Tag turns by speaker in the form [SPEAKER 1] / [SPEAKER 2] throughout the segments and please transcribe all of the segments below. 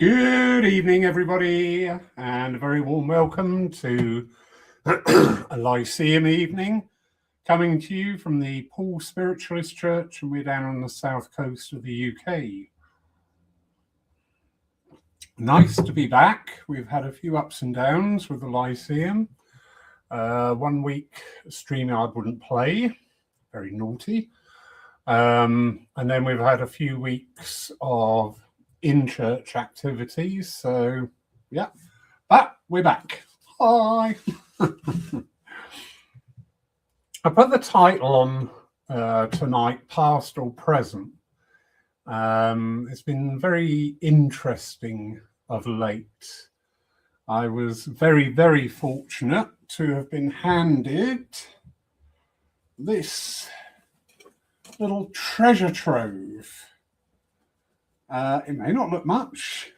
[SPEAKER 1] Good evening, everybody, and a very warm welcome to a Lyceum evening, coming to you from the Paul Spiritualist Church, and we're down on the south coast of the UK. Nice to be back. We've had a few ups and downs with the Lyceum. 1 week StreamYard wouldn't play, very naughty. And then we've had a few weeks of in-church activities, so yeah, but we're back. Hi. I put the title on tonight, Past or Present. It's been very interesting of late. I was very, very fortunate to have been handed this little treasure trove. It may not look much,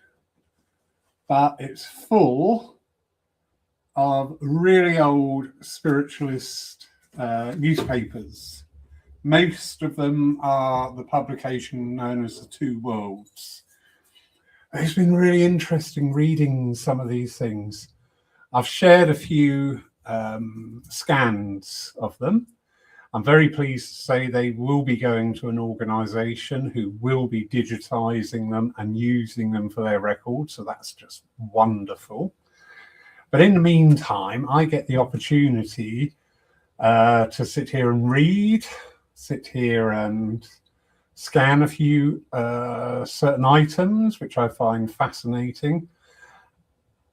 [SPEAKER 1] but it's full of really old spiritualist newspapers. Most of them are the publication known as the Two Worlds. It's been really interesting reading some of these things. I've shared a few scans of them. I'm very pleased to say they will be going to an organisation who will be digitising them and using them for their records. So that's just wonderful. But in the meantime, I get the opportunity to sit here and read, sit here and scan a few certain items, which I find fascinating.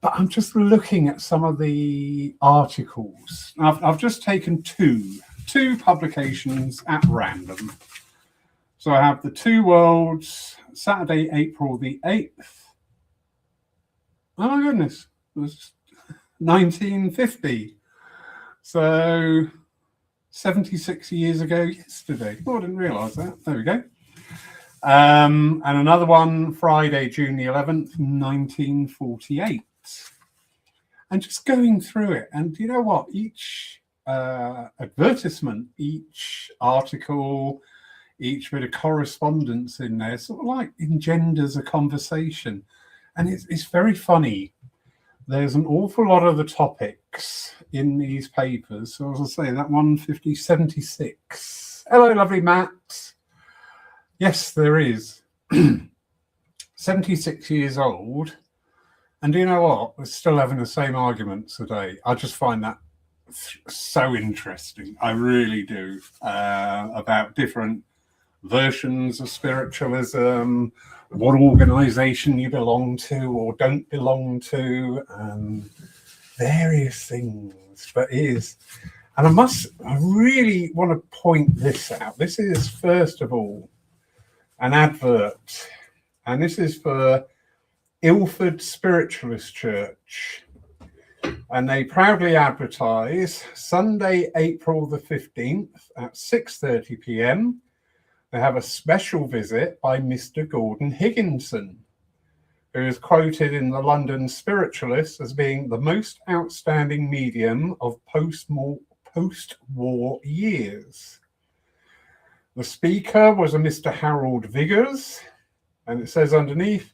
[SPEAKER 1] But I'm just looking at some of the articles. I've just taken two publications at random. So I have the Two Worlds, Saturday, April the 8th. Oh my goodness, it was 1950. So 76 years ago yesterday. Oh, I didn't realise that. There we go. And another one, Friday, June the 11th, 1948. And just going through it, and you know what? Each advertisement, each article, each bit of correspondence in there sort of like engenders a conversation. And it's very funny. There's an awful lot of the topics in these papers. So as I say, that 15076. Hello, lovely Matt. Yes, there is. 76 years old. And do you know what? We're still having the same arguments today. I just find that so interesting. I really do. About different versions of spiritualism, what organisation you belong to or don't belong to, and various things. But it is, and I really want to point this out. This is, first of all, an advert, and this is for Ilford Spiritualist Church, and they proudly advertise Sunday, April the 15th at 6:30 p.m. They have a special visit by Mr. Gordon Higginson, who is quoted in the London Spiritualist as being the most outstanding medium of post-war years. The speaker was a Mr. Harold Viggers, and it says underneath,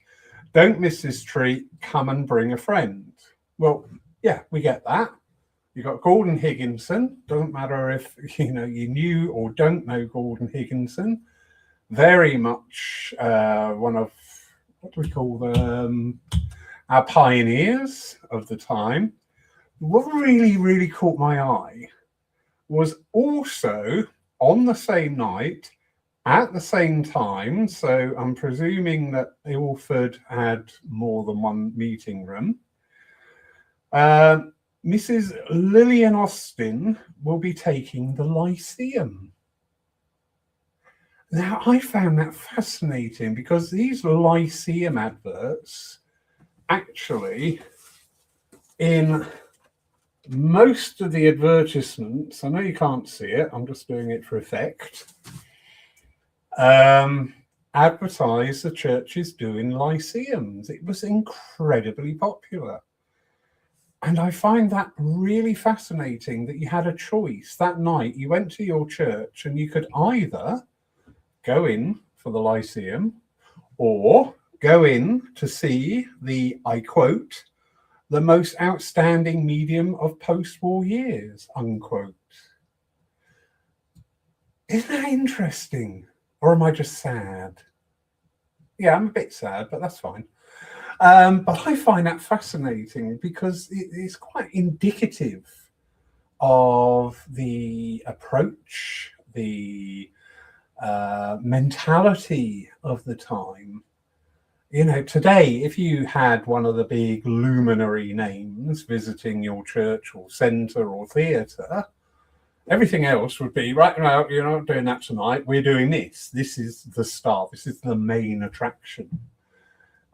[SPEAKER 1] "Don't miss this treat, come and bring a friend." Well, yeah, we get that. You got Gordon Higginson. Doesn't matter if you knew or don't know Gordon Higginson. Very much one of, what do we call them, our pioneers of the time. What really, really caught my eye was also on the same night, at the same time. So I'm presuming that Ilford had more than one meeting room. Mrs. Lillian Austin will be taking the Lyceum. Now, I found that fascinating because these Lyceum adverts, actually, in most of the advertisements, I know you can't see it, I'm just doing it for effect, advertise the churches doing Lyceums. It was incredibly popular. And I find that really fascinating that you had a choice. That night you went to your church and you could either go in for the Lyceum, or go in to see the, I quote, the most outstanding medium of post-war years, unquote. Isn't that interesting? Or am I just sad? Yeah, I'm a bit sad, but that's fine. But I find that fascinating because it's quite indicative of the approach, the mentality of the time. You know, today, if you had one of the big luminary names visiting your church or centre or theatre, everything else would be, right, no, you're not doing that tonight, we're doing this. This is the star, this is the main attraction.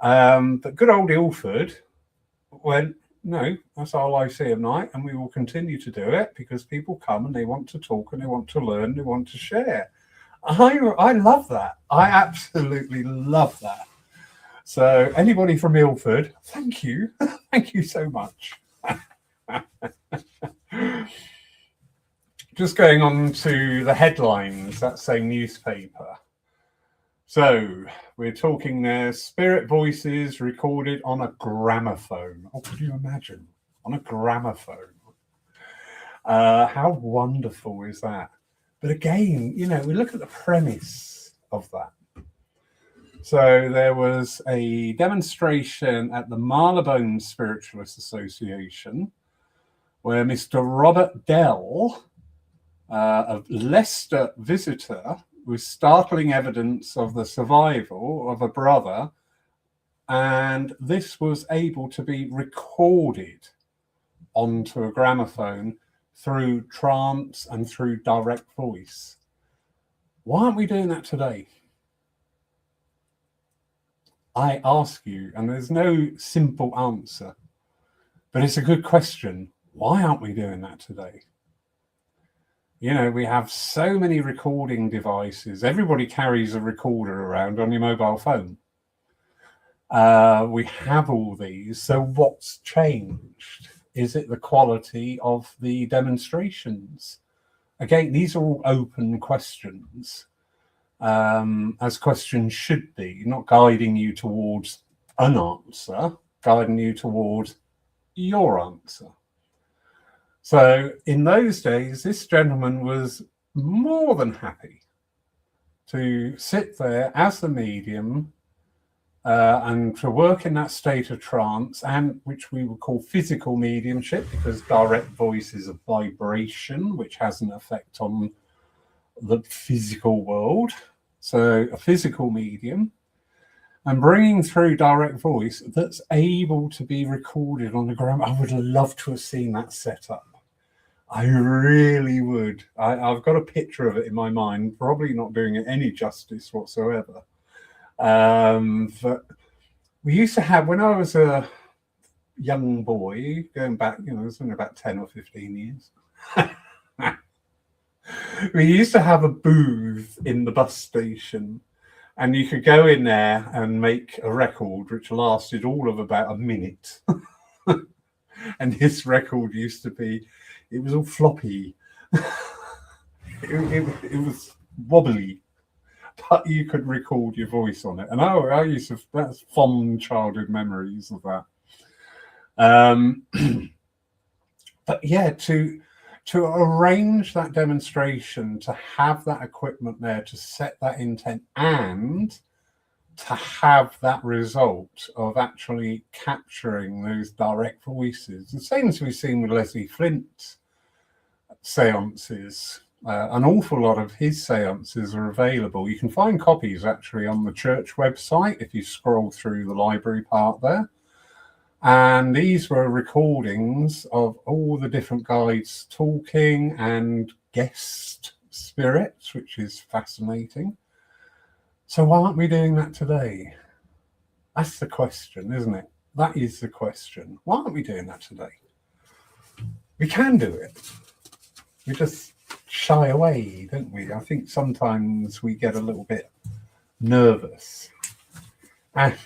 [SPEAKER 1] But good old Ilford went, no, that's our Lyceum night, and we will continue to do it because people come and they want to talk and they want to learn, they want to share. I love that. I absolutely love that. So anybody from Ilford, thank you. Thank you so much. Just going on to the headlines, that same newspaper. So we're talking there, spirit voices recorded on a gramophone. Oh, could you imagine? On a gramophone. How wonderful is that? But again, you know, we look at the premise of that. So there was a demonstration at the Marylebone Spiritualist Association where Mr. Robert Dell, a Leicester visitor, with startling evidence of the survival of a brother, and this was able to be recorded onto a gramophone through trance and through direct voice. Why aren't we doing that today? I ask you, and there's no simple answer, but it's a good question. Why aren't we doing that today? You know, we have so many recording devices. Everybody carries a recorder around on your mobile phone. We have all these. So what's changed? Is it the quality of the demonstrations? Again, these are all open questions. As questions should be, not guiding you towards an answer, guiding you towards your answer. So in those days, this gentleman was more than happy to sit there as the medium and to work in that state of trance, and which we would call physical mediumship, because direct voice is a vibration which has an effect on the physical world. So a physical medium, and bringing through direct voice that's able to be recorded on the gram. I would love to have seen that set up. I really would. I've got a picture of it in my mind, probably not doing it any justice whatsoever. But we used to have, when I was a young boy, going back, you know, it was only about 10 or 15 years. We used to have a booth in the bus station, and you could go in there and make a record which lasted all of about a minute. And this record used to be, it was all floppy. It was wobbly, but you could record your voice on it. And I used to, that's fond childhood memories of that. But yeah, to arrange that demonstration, to have that equipment there, to set that intent, and to have that result of actually capturing those direct voices. The same as we've seen with Leslie Flint's seances. An awful lot of his seances are available. You can find copies actually on the church website if you scroll through the library part there. And these were recordings of all the different guides talking and guest spirits, which is fascinating. So why aren't we doing that today? That's the question, isn't it? That is the question. Why aren't we doing that today? We can do it. We just shy away, don't we? I think sometimes we get a little bit nervous. And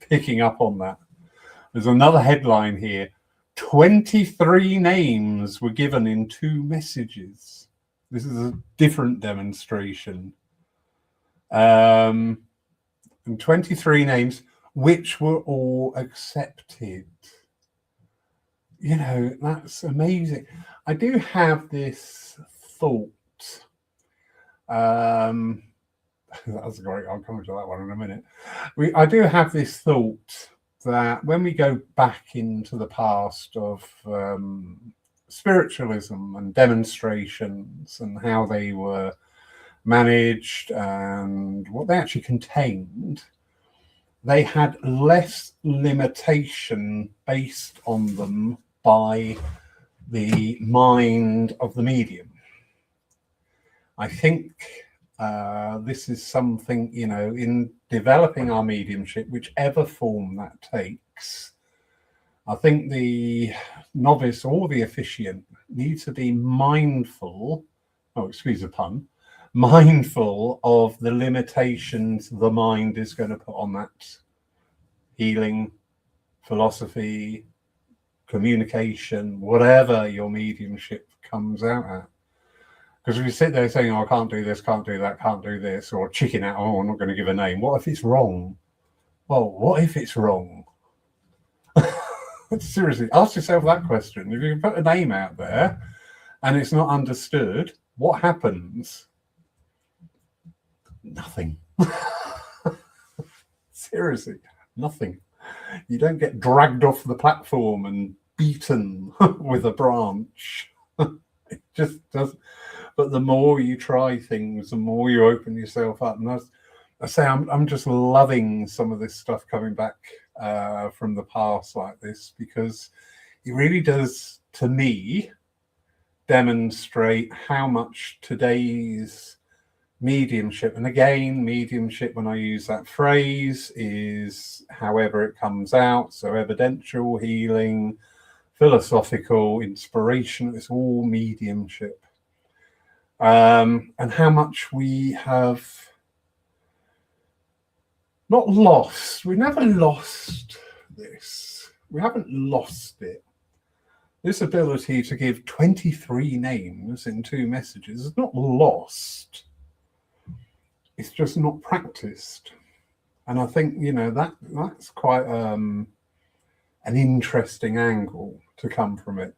[SPEAKER 1] picking up on that, there's another headline here. 23 names were given in 2 messages. This is a different demonstration. And 23 names, which were all accepted. You know, that's amazing. I do have this thought. That's great. I'll come to that one in a minute. I do have this thought that when we go back into the past of spiritualism and demonstrations and how they were managed and what they actually contained, they had less limitation based on them by the mind of the medium. I think this is something, you know, in developing our mediumship, whichever form that takes, I think the novice or the officiant needs to be mindful, excuse the pun, mindful of the limitations the mind is going to put on that healing, philosophy, communication, whatever your mediumship comes out at. Because if you sit there saying, oh, I can't do this, can't do that, can't do this, or chicken out, oh, I'm not going to give a name. What if it's wrong? Well, what if it's wrong? Seriously, ask yourself that question. If you put a name out there and it's not understood, what happens? Nothing. Seriously, nothing. You don't get dragged off the platform and beaten with a branch. It just does. But the more you try things, the more you open yourself up. And I say, I'm just loving some of this stuff coming back from the past like this, because it really does, to me, demonstrate how much today's mediumship, and again, mediumship, when I use that phrase, is however it comes out. So evidential, healing, philosophical, inspiration, it's all mediumship. And how much we have not lost. We never lost this. We haven't lost it. This ability to give 23 names in 2 messages is not lost. It's just not practiced. And I think, you know, that's quite an interesting angle to come from it.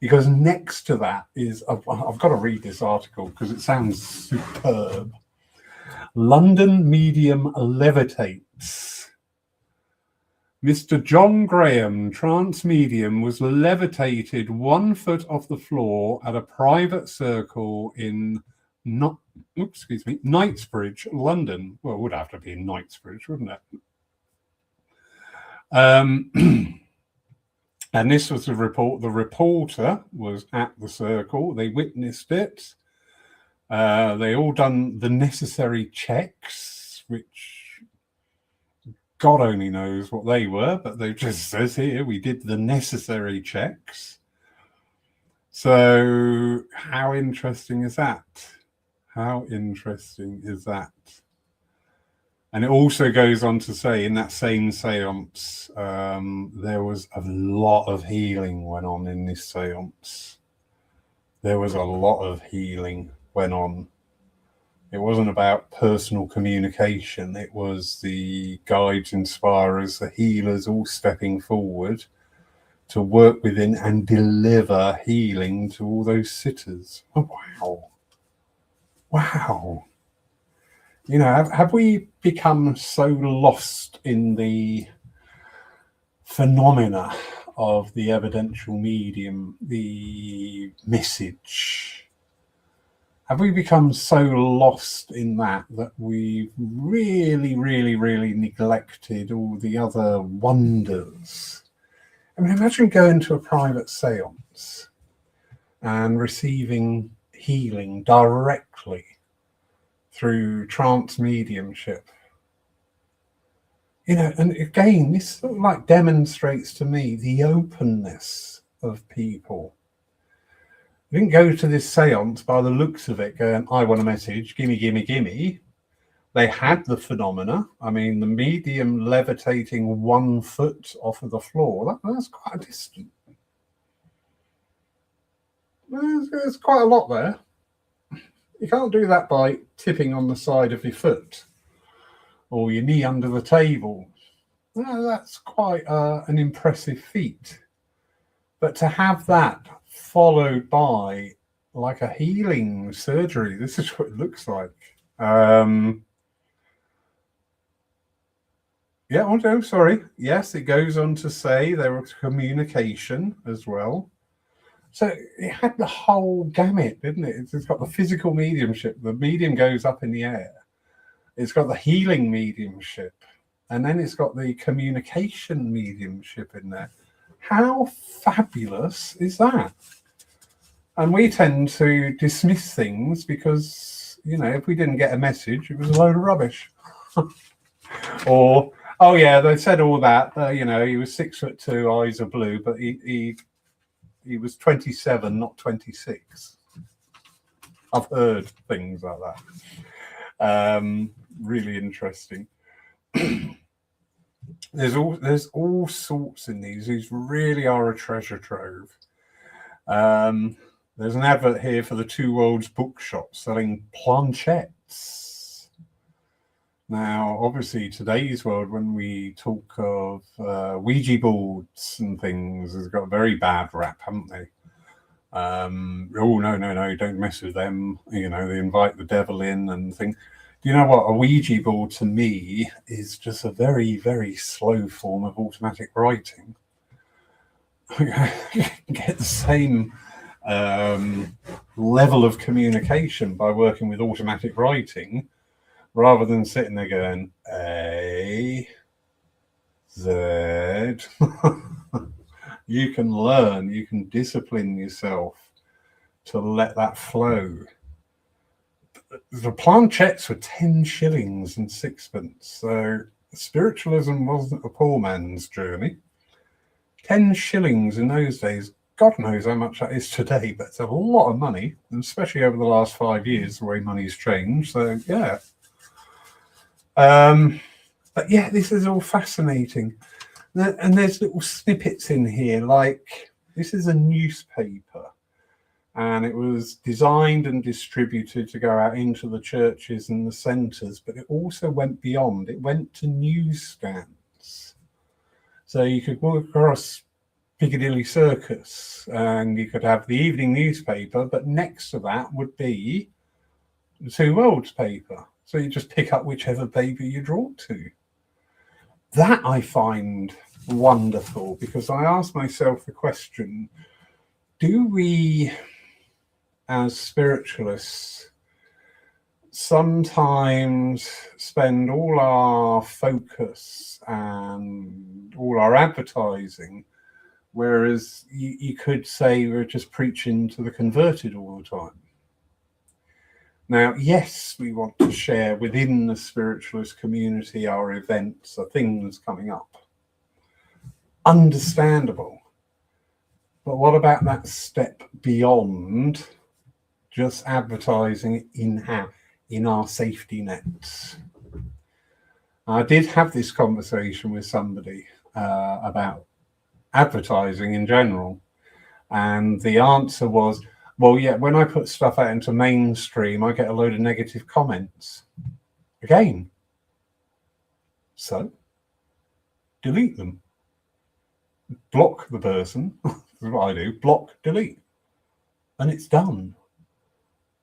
[SPEAKER 1] Because next to that is, I've got to read this article because it sounds superb. London medium levitates. Mr. John Graham, trance medium, was levitated 1 foot off the floor at a private circle in Knightsbridge, London. Well, it would have to be in Knightsbridge, wouldn't it? And this was the report. The reporter was at the circle. They witnessed it. They all done the necessary checks, which God only knows what they were, but they just says here, we did the necessary checks. So how interesting is that? How interesting is that? And it also goes on to say, in that same seance, there was a lot of healing went on in this seance. There was a lot of healing went on. It wasn't about personal communication. It was the guides, inspirers, the healers all stepping forward to work within and deliver healing to all those sitters. Oh, wow. Wow. You know, have we become so lost in the phenomena of the evidential medium, the message? Have we become so lost in that we've really, really, really neglected all the other wonders? I mean, imagine going to a private seance and receiving healing directly through trance mediumship. You know, and again, this sort of like demonstrates to me the openness of people. I didn't go to this seance by the looks of it going, I want a message, gimme, gimme, gimme. They had the phenomena. I mean, the medium levitating 1 foot off of the floor, that's quite a distance. There's quite a lot there. You can't do that by tipping on the side of your foot or your knee under the table. That's quite an impressive feat. But to have that followed by like a healing surgery, this is what it looks like. Yeah, oh no, sorry. Yes, it goes on to say there was communication as well. So it had the whole gamut, didn't it? It's got the physical mediumship. The medium goes up in the air. It's got the healing mediumship. And then it's got the communication mediumship in there. How fabulous is that? And we tend to dismiss things because, you know, if we didn't get a message, it was a load of rubbish. Or, oh yeah, they said all that. You know, he was 6'2", eyes are blue, but he was 27, not 26. I've heard things like that. Really interesting. There's all sorts in these. These really are a treasure trove. There's an advert here for the Two Worlds bookshop selling planchettes. Now, obviously, today's world, when we talk of Ouija boards and things, has got a very bad rap, haven't they? Oh, no, don't mess with them. You know, they invite the devil in and things. Do you know what? A Ouija board to me is just a very, very slow form of automatic writing. You get the same level of communication by working with automatic writing rather than sitting there going A, Z. You can learn, you can discipline yourself to let that flow. The planchettes were 10 shillings and sixpence. So spiritualism wasn't a poor man's journey. 10 shillings in those days, God knows how much that is today, but it's a lot of money, and especially over the last 5 years, the way money's changed. So, yeah. But yeah, this is all fascinating. And there's little snippets in here, like this is a newspaper. And it was designed and distributed to go out into the churches and the centres, but it also went beyond. It went to newsstands. So you could walk across Piccadilly Circus and you could have the evening newspaper, but next to that would be the Two Worlds paper. So you just pick up whichever paper you're drawn to. That I find wonderful, because I ask myself the question, do we as spiritualists sometimes spend all our focus and all our advertising, whereas you could say we're just preaching to the converted all the time? Now, yes, we want to share within the spiritualist community our events, our things coming up. Understandable. But what about that step beyond just advertising in our safety nets? I did have this conversation with somebody about advertising in general, and the answer was, well, yeah, when I put stuff out into mainstream, I get a load of negative comments. Again, so delete them. Block the person. This is what I do. Block, delete. And it's done.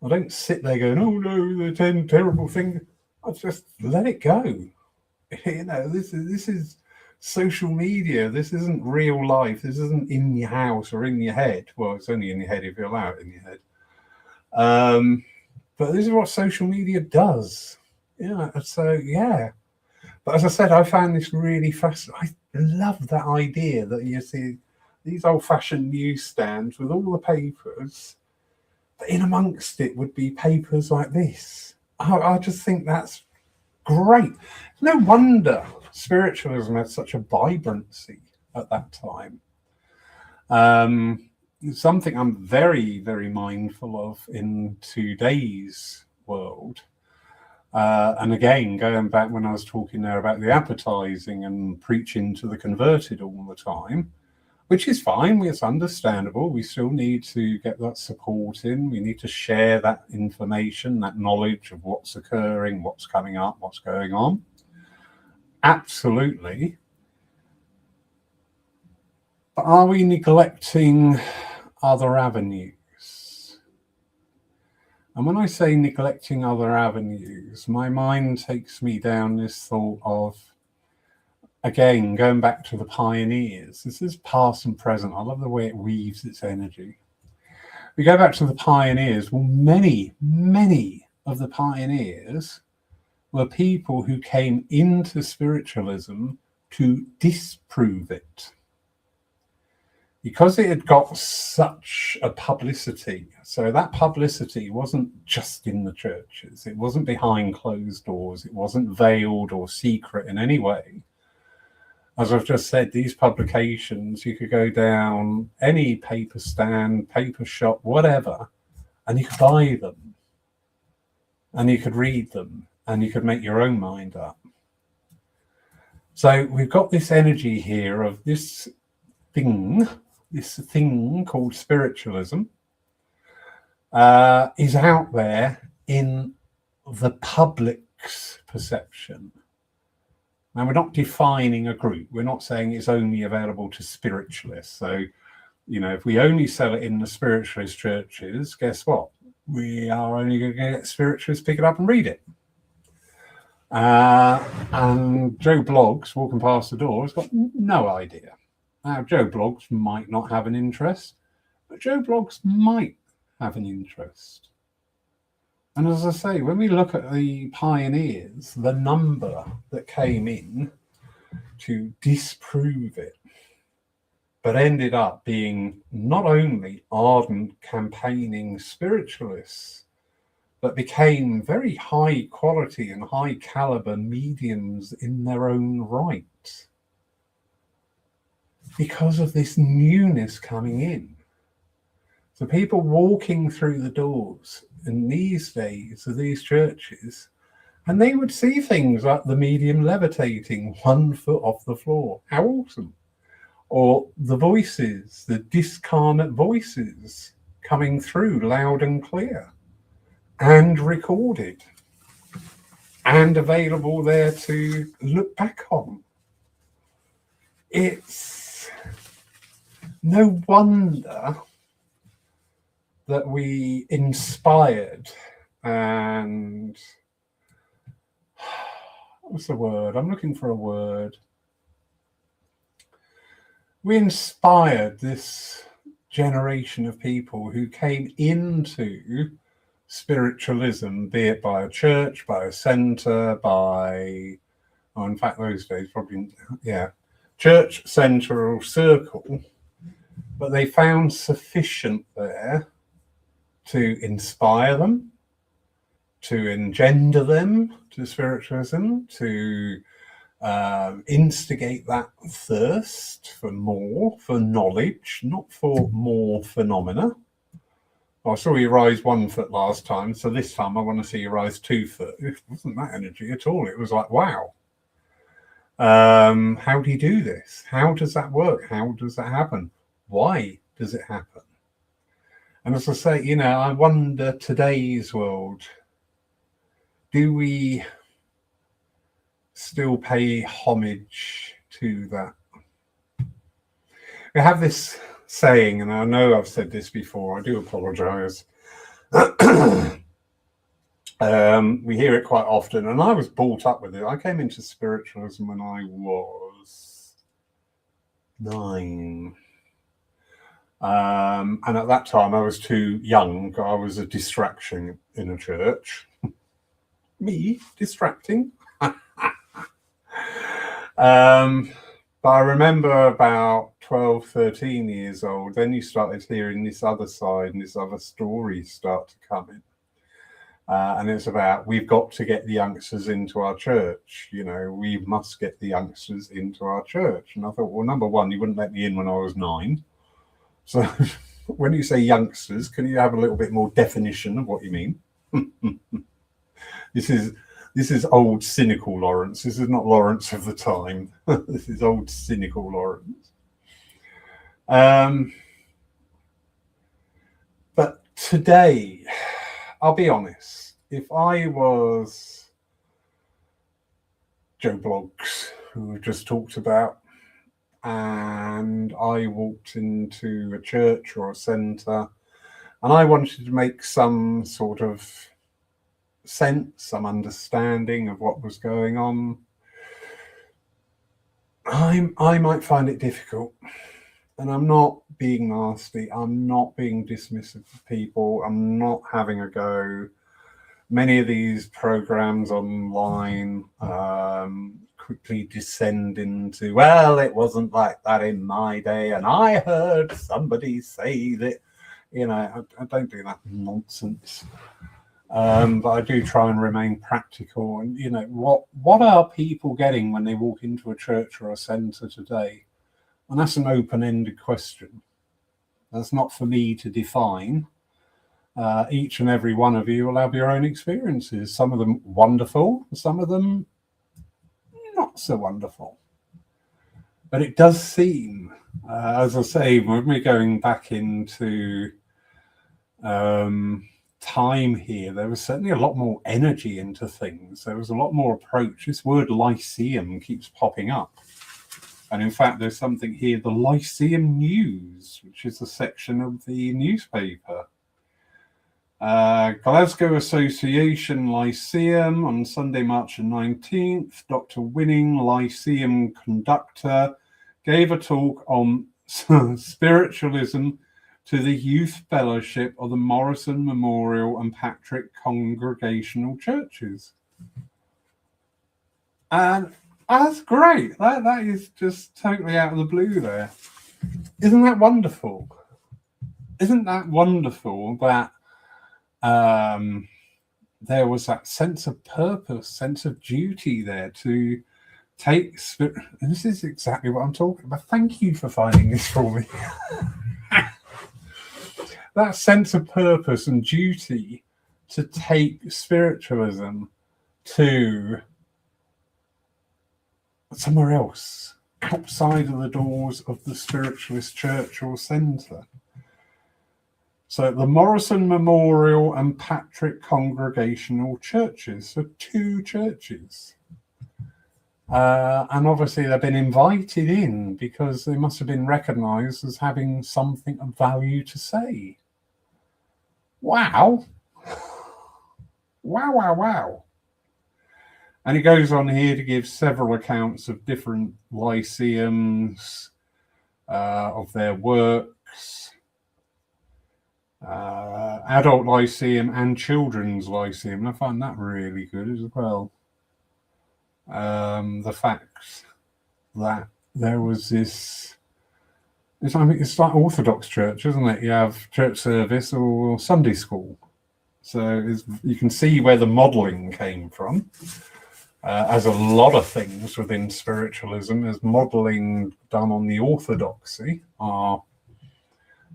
[SPEAKER 1] I don't sit there going, oh no, the 10 terrible things. I just let it go. You know, this is social media. This isn't real life. This isn't in your house or in your head. Well, it's only in your head if you allow it in your head. But this is what social media does. Yeah. So yeah. But as I said, I found this really fascinating. I love that idea that you see these old-fashioned newsstands with all the papers, but in amongst it would be papers like this. I just think that's great. No wonder spiritualism had such a vibrancy at that time. Something I'm very, very mindful of in today's world. And again, going back when I was talking there about the advertising and preaching to the converted all the time, which is fine, it's understandable. We still need to get that support in. We need to share that information, that knowledge of what's occurring, what's coming up, what's going on. Absolutely. But are we neglecting other avenues? And when I say neglecting other avenues, my mind takes me down this thought of, again, going back to the pioneers. This is past and present. I love the way it weaves its energy. We go back to the pioneers. Well, many of the pioneers were people who came into spiritualism to disprove it. Because it had got such a publicity, so that publicity wasn't just in the churches, it wasn't behind closed doors, it wasn't veiled or secret in any way. As I've just said, these publications, you could go down any paper stand, paper shop, whatever, and you could buy them, and you could read them, and you could make your own mind up. So we've got this energy here of this thing called spiritualism is out there in the public's perception. Now, we're not defining a group. We're not saying it's only available to spiritualists. So, if we only sell it in the spiritualist churches, guess what? We are only going to get spiritualists pick it up and read it. And Joe Bloggs walking past the door has got no idea. Now, Joe Bloggs might not have an interest, but Joe Bloggs might have an interest. And as I say, when we look at the pioneers, the number that came in to disprove it, but ended up being not only ardent campaigning spiritualists, but became very high quality and high caliber mediums in their own right. Because of this newness coming in. So people walking through the doors in these days of these churches, and they would see things like the medium levitating 1 foot off the floor. How awesome. Or the voices, the discarnate voices coming through loud and clear and recorded and available there to look back on. It's no wonder that we inspired and what's the word? I'm looking for a word. We inspired this generation of people who came into spiritualism, be it by a church, by a centre, in fact, those days probably, church, centre or circle, but they found sufficient there to inspire them, to engender them to spiritualism, to instigate that thirst for more, for knowledge, not for more phenomena. I saw you rise 1 foot last time, so this time I want to see you rise 2 foot. It wasn't that energy at all. It was like, wow. How do you do this? How does that work? How does that happen? Why does it happen? And as I say, I wonder today's world, do we still pay homage to that? We have this saying, and I know I've said this before, I do apologize. We hear it quite often, and I was brought up with it. I came into spiritualism when I was 9. And at that time I was too young. I was a distraction in a church. Me distracting. But I remember about 12, 13 years old, then you started hearing this other side and this other story start to come in. And it's about, we've got to get the youngsters into our church. We must get the youngsters into our church. And I thought, well, number one, you wouldn't let me in when I was 9. So when you say youngsters, can you have a little bit more definition of what you mean? This is old cynical Lawrence. This is not Lawrence of the time. This is old cynical Lawrence. But today, I'll be honest, if I was Joe Bloggs, who we've just talked about, and I walked into a church or a centre, and I wanted to make some sort of sense, some understanding of what was going on, I might find it difficult. And I'm not being nasty. I'm not being dismissive of people. I'm not having a go. Many of these programs online quickly descend into, well, it wasn't like that in my day, and I heard somebody say that. I don't do that nonsense. But I do try and remain practical. And what are people getting when they walk into a church or a centre today? And that's an open-ended question. That's not for me to define. Each and every one of you will have your own experiences. Some of them wonderful, some of them not so wonderful. But it does seem, as I say, when we're going back into time here, there was certainly a lot more energy into things. There was a lot more approach. This word Lyceum keeps popping up. And in fact, there's something here, the Lyceum News, which is a section of the newspaper. Glasgow Association Lyceum on Sunday, March the 19th. Dr. Winning, Lyceum conductor, gave a talk on spiritualism to the Youth Fellowship of the Morrison Memorial and Patrick Congregational Churches. And that's great. That is just totally out of the blue there. Isn't that wonderful? Isn't that wonderful that there was that sense of purpose, sense of duty there to take spirit. This is exactly what I'm talking about. Thank you for finding this for me. That sense of purpose and duty to take spiritualism to somewhere else, outside of the doors of the spiritualist church or centre. So the Morrison Memorial and Patrick Congregational Churches, so 2 churches. And obviously they've been invited in because they must have been recognised as having something of value to say. Wow. Wow. And he goes on here to give several accounts of different lyceums, of their works, adult lyceum and children's lyceum. And I find that really good as well. The fact that there was this, it's like Orthodox church, isn't it? You have church service or Sunday school. So you can see where the modelling came from. As a lot of things within spiritualism, as modelling done on the orthodoxy are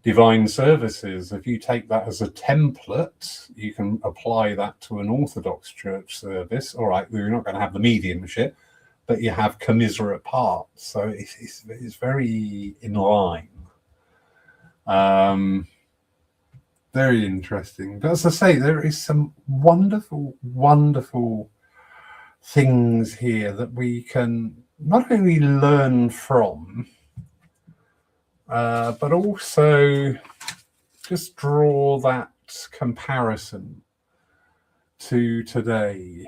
[SPEAKER 1] divine services. If you take that as a template, you can apply that to an Orthodox church service. All right, you're not going to have the mediumship, but you have commiserate parts. So it's very in line. Very interesting. But as I say, there is some wonderful, wonderful things here that we can not only learn from, but also just draw that comparison to today.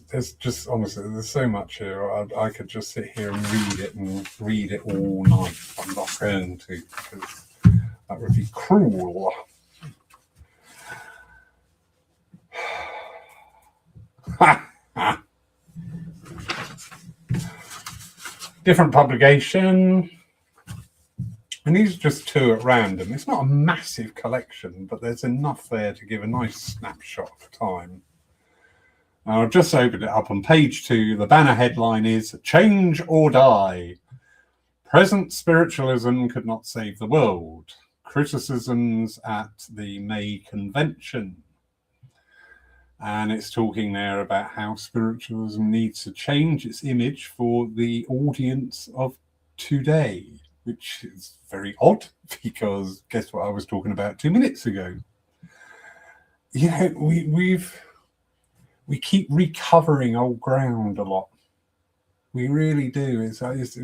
[SPEAKER 1] There's just, honestly, there's so much here. I could just sit here and read it all night. I'm not going to, because that would be cruel. Different publication, and these are just 2 at random. It's not a massive collection, but there's enough there to give a nice snapshot of time. Now, I've just opened it up on page 2. The banner headline is "Change or Die. Present spiritualism could not save the world. Criticisms at the May convention." And it's talking there about how spiritualism needs to change its image for the audience of today, which is very odd, because guess what I was talking about 2 minutes ago? You know, we keep recovering old ground a lot. We really do.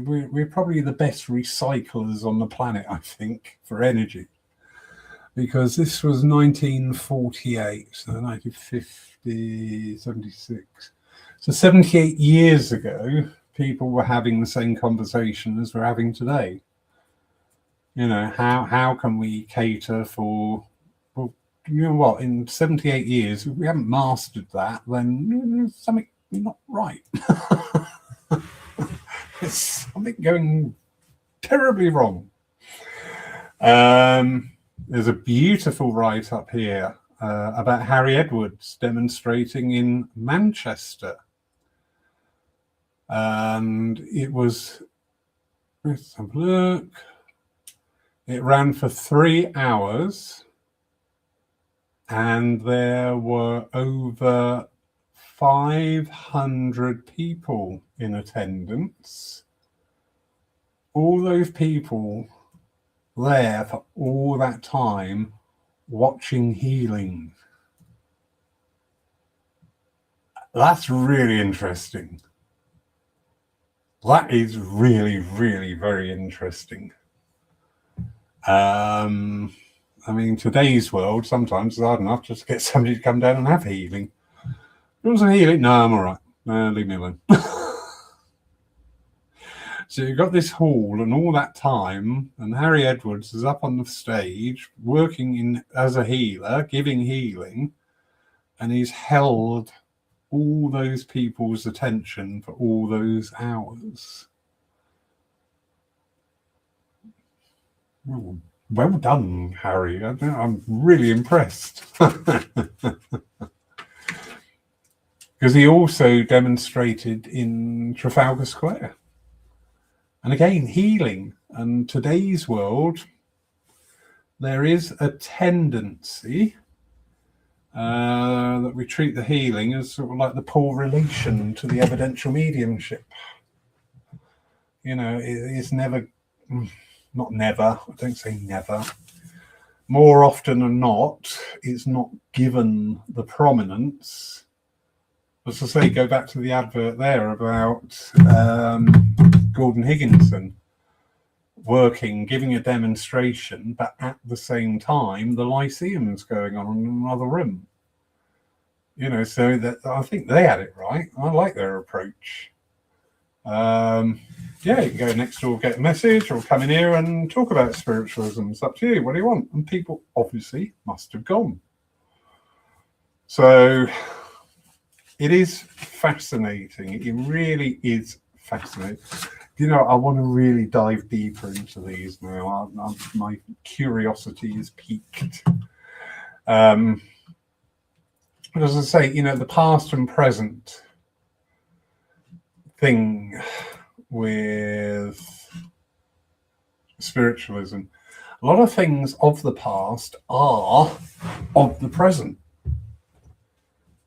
[SPEAKER 1] We're probably the best recyclers on the planet, I think, for energy. Because this was 1948, so 1950, 76. So 78 years ago, people were having the same conversation as we're having today. You know, how can we cater for, well, you know what, in 78 years, if we haven't mastered that, then there's something not right. There's something going terribly wrong. There's a beautiful write-up here about Harry Edwards demonstrating in Manchester. And it was, let's have a look. It ran for 3 hours and there were over 500 people in attendance. All those people there for all that time watching healing. That's really interesting. That is really, really very interesting. I mean, today's world, sometimes it's hard enough just to get somebody to come down and have healing. You want some healing? No, I'm all right. No, leave me alone. So you've got this hall and all that time, and Harry Edwards is up on the stage working as a healer, giving healing, and he's held all those people's attention for all those hours. Well done, Harry. I'm really impressed. Because he also demonstrated in Trafalgar Square. And again, healing. And today's world, there is a tendency that we treat the healing as sort of like the poor relation to the evidential mediumship. You know, it's never, not never, I don't say never. More often than not, it's not given the prominence. As I say, go back to the advert there about Gordon Higginson working, giving a demonstration, but at the same time, the Lyceum's going on in another room. You know, so that I think they had it right. I like their approach. Yeah, you can go next door, get a message, or come in here and talk about spiritualism. It's up to you. What do you want? And people obviously must have gone. So it is fascinating. It really is fascinating. You know, I want to really dive deeper into these now. My curiosity is piqued. But as I say, you know, the past and present thing with spiritualism, a lot of things of the past are of the present.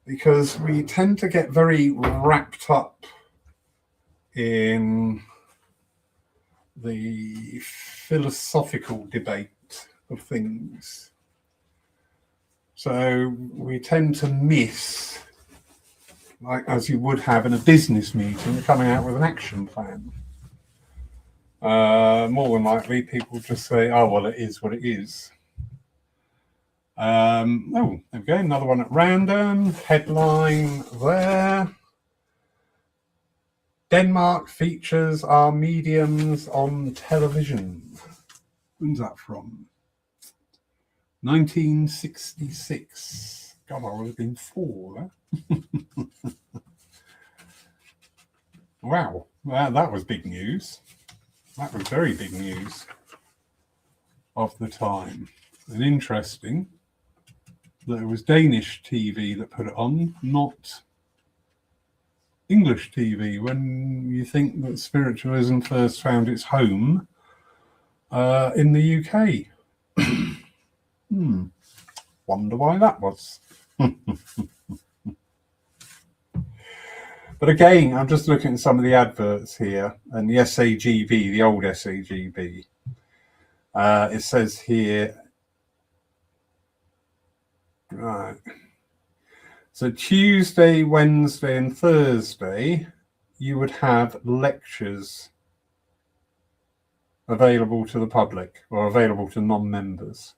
[SPEAKER 1] Because we tend to get very wrapped up in the philosophical debate of things. So we tend to miss, like as you would have in a business meeting, coming out with an action plan. More than likely, people just say, oh, well, it is what it is. Oh, there we go, another one at random. Headline there. Denmark features our mediums on television. When's that from? 1966. God, I would have been 4. Wow, that was big news. That was very big news of the time. And interesting that it was Danish TV that put it on, not English TV, when you think that spiritualism first found its home in the UK. Wonder why that was. But again, I'm just looking at some of the adverts here, and the SAGB, the old SAGB, it says here, right, So Tuesday, Wednesday, and Thursday, you would have lectures available to the public or available to non-members.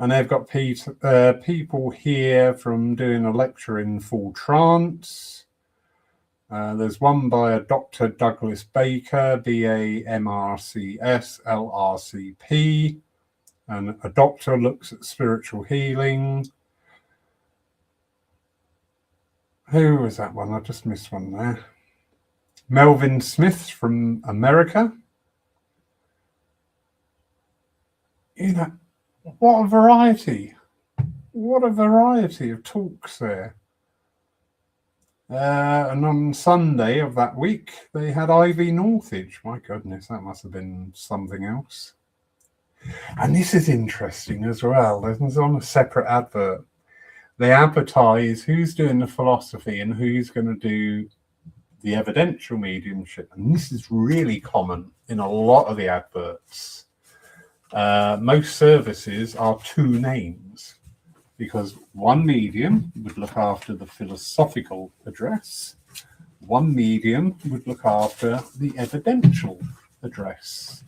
[SPEAKER 1] And they've got people here from doing a lecture in full trance. There's one by a Dr. Douglas Baker, BA, MRCS, LRCP, and a doctor looks at spiritual healing. Who was that one? I just missed one there. Melvin Smith from America. You know, what a variety. What a variety of talks there. And on Sunday of that week, they had Ivy Northage. My goodness, that must have been something else. And this is interesting as well. There's on a separate advert. They advertise who's doing the philosophy and who's going to do the evidential mediumship. And this is really common in a lot of the adverts. Most services are two names, because one medium would look after the philosophical address, one medium would look after the evidential address.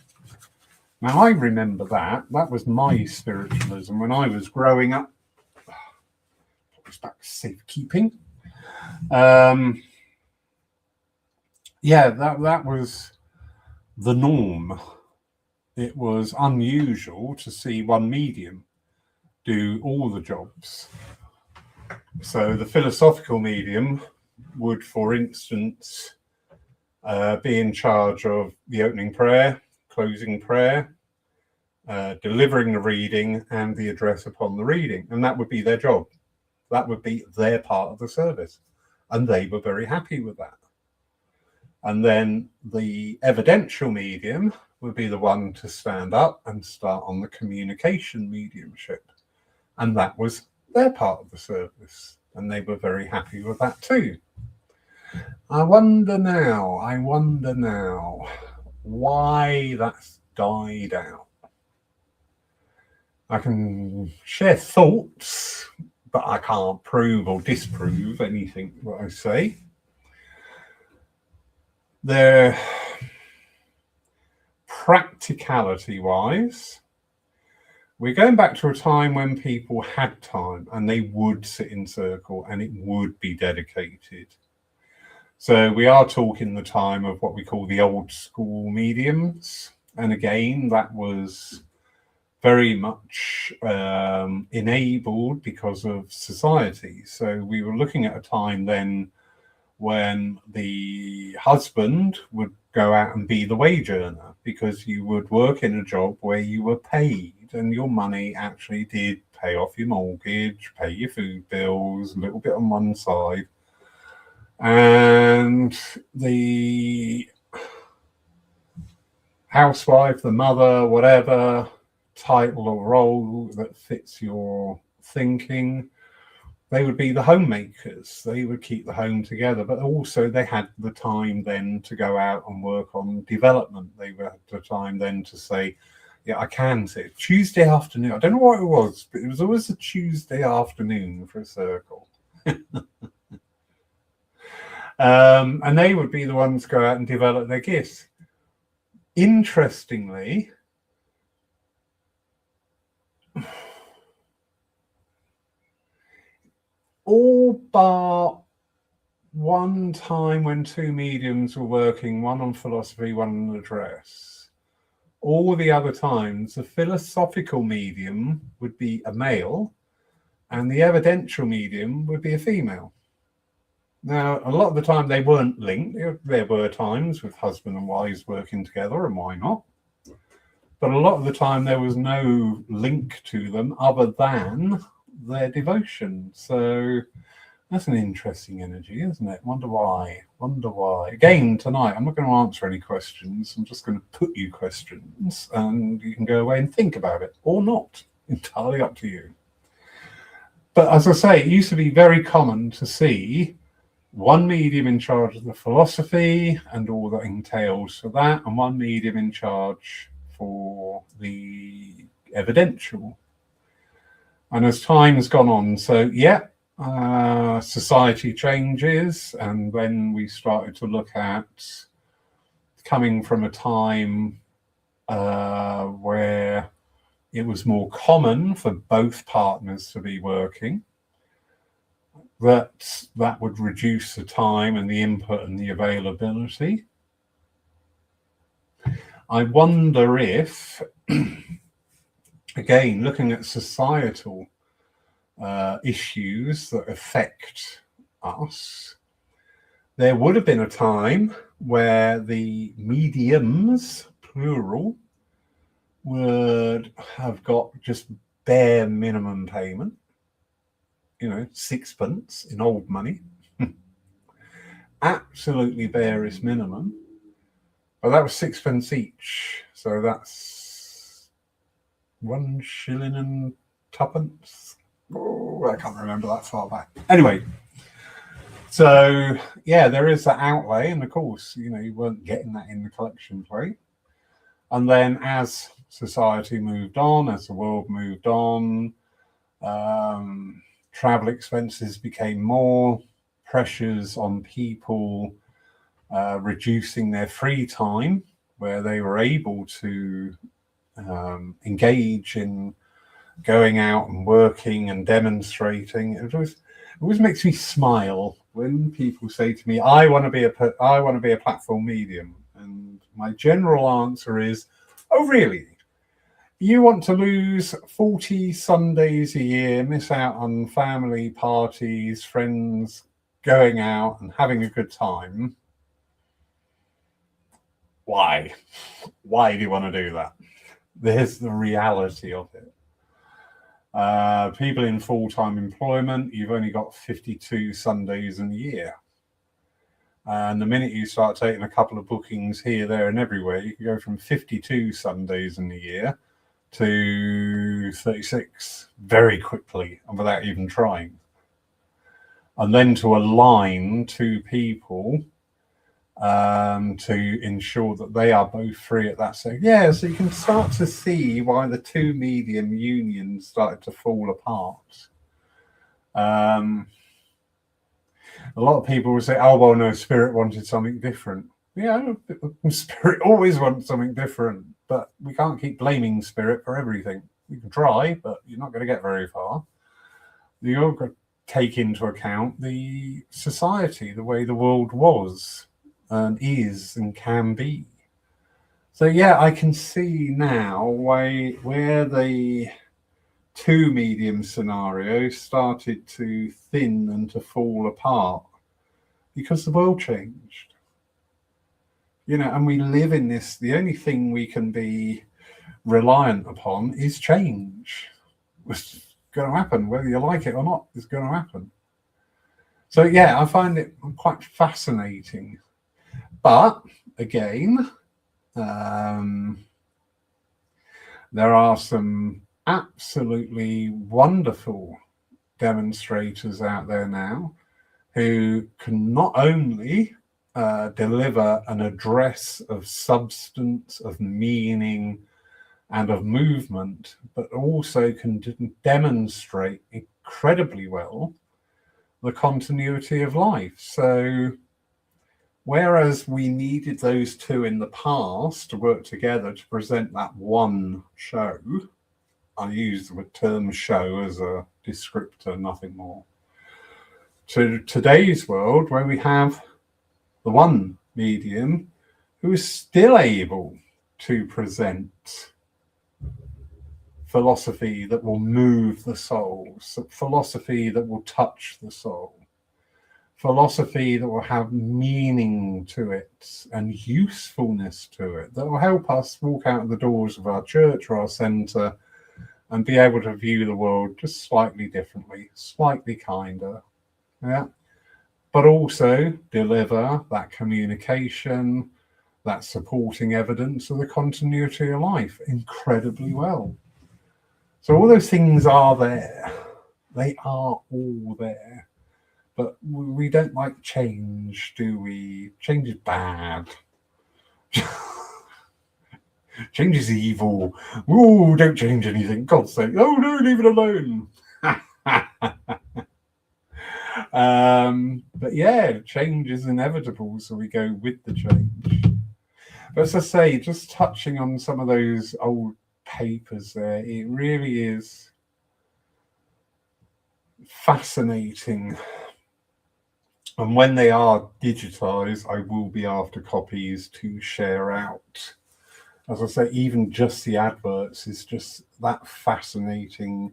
[SPEAKER 1] Now, I remember that was my spiritualism when I was growing up. It was back to safekeeping. Yeah, that was the norm. It was unusual to see one medium do all the jobs. So the philosophical medium would, for instance, be in charge of the opening prayer, closing prayer, delivering the reading, and the address upon the reading. And that would be their job. That would be their part of the service. And they were very happy with that. And then the evidential medium would be the one to stand up and start on the communication mediumship. And that was their part of the service. And they were very happy with that too. I wonder now why that's died out. I can share thoughts, but I can't prove or disprove anything what I say. They're practicality-wise, we're going back to a time when people had time and they would sit in circle and it would be dedicated. So we are talking the time of what we call the old school mediums. And again, that was very much enabled because of society. So we were looking at a time then when the husband would go out and be the wage earner, because you would work in a job where you were paid and your money actually did pay off your mortgage, pay your food bills, a little bit on one side. And the housewife, the mother, whatever title or role that fits your thinking, they would be the homemakers. They would keep the home together, but also they had the time then to go out and work on development. They had the time then to say, yeah, I can say Tuesday afternoon. I don't know what it was, but it was always a Tuesday afternoon for a circle. And they would be the ones to go out and develop their gifts. Interestingly, all bar one time when two mediums were working, one on philosophy, one on address, all the other times the philosophical medium would be a male and the evidential medium would be a female. Now, a lot of the time they weren't linked. There were times with husband and wives working together, and why not? But a lot of the time there was no link to them other than their devotion. So that's an interesting energy, isn't it? Wonder why. Again, tonight I'm not going to answer any questions. I'm just going to put you questions and you can go away and think about it, or not. Entirely up to you. But as I say, it used to be very common to see one medium in charge of the philosophy and all that entails for that, and one medium in charge for the evidential. And as time has gone on, so yeah, society changes, and when we started to look at coming from a time where it was more common for both partners to be working, that would reduce the time and the input and the availability. I wonder if, again, looking at societal issues that affect us, there would have been a time where the mediums, plural, would have got just bare minimum payment, sixpence in old money, absolutely barest minimum. But that was sixpence each, so that's 1 shilling and twopence. Oh, I can't remember that far back. Anyway, so yeah, there is that outlay, and of course, you weren't getting that in the collection plate. And then as society moved on, as the world moved on, travel expenses became more, pressures on people reducing their free time where they were able to engage in going out and working and demonstrating. It always makes me smile when people say to me, I want to be a platform medium. And my general answer is, oh, really? You want to lose 40 Sundays a year, miss out on family parties, friends going out and having a good time? Why? Why do you want to do that? There's the reality of it. People in full-time employment, you've only got 52 Sundays in a year. And the minute you start taking a couple of bookings here, there, and everywhere, you can go from 52 Sundays in a year to 36 very quickly and without even trying. And then to align two people to ensure that they are both free at that second. Yeah, so you can start to see why the two medium unions started to fall apart. A lot of people would say, oh, well, no, Spirit wanted something different. Yeah, Spirit always wants something different, but we can't keep blaming Spirit for everything. You can try, but you're not going to get very far. You've got to take into account the society, the way the world was and is and can be. So, yeah, I can see now where the two medium scenario started to thin and to fall apart because the world changed. And we live in this, the only thing we can be reliant upon is change. It's going to happen, whether you like it or not, it's going to happen. So, yeah, I find it quite fascinating. But, again, there are some absolutely wonderful demonstrators out there now who can not only deliver an address of substance, of meaning, and of movement, but also can demonstrate incredibly well the continuity of life. So whereas we needed those two in the past to work together to present that one show, I use the term show as a descriptor, nothing more, to today's world where we have the one medium who is still able to present philosophy that will move the soul, philosophy that will touch the soul, philosophy that will have meaning to it and usefulness to it, that will help us walk out of the doors of our church or our centre and be able to view the world just slightly differently, slightly kinder. Yeah. But also deliver that communication, that supporting evidence of the continuity of life incredibly well. So all those things are there. They are all there. But we don't like change, do we? Change is bad. Change is evil. Oh, don't change anything. God's sake. Oh, no, leave it alone. But yeah, change is inevitable, so we go with the change. But as I say, just touching on some of those old papers there, it really is fascinating. And when they are digitized, I will be after copies to share out. As I say, even just the adverts is just that fascinating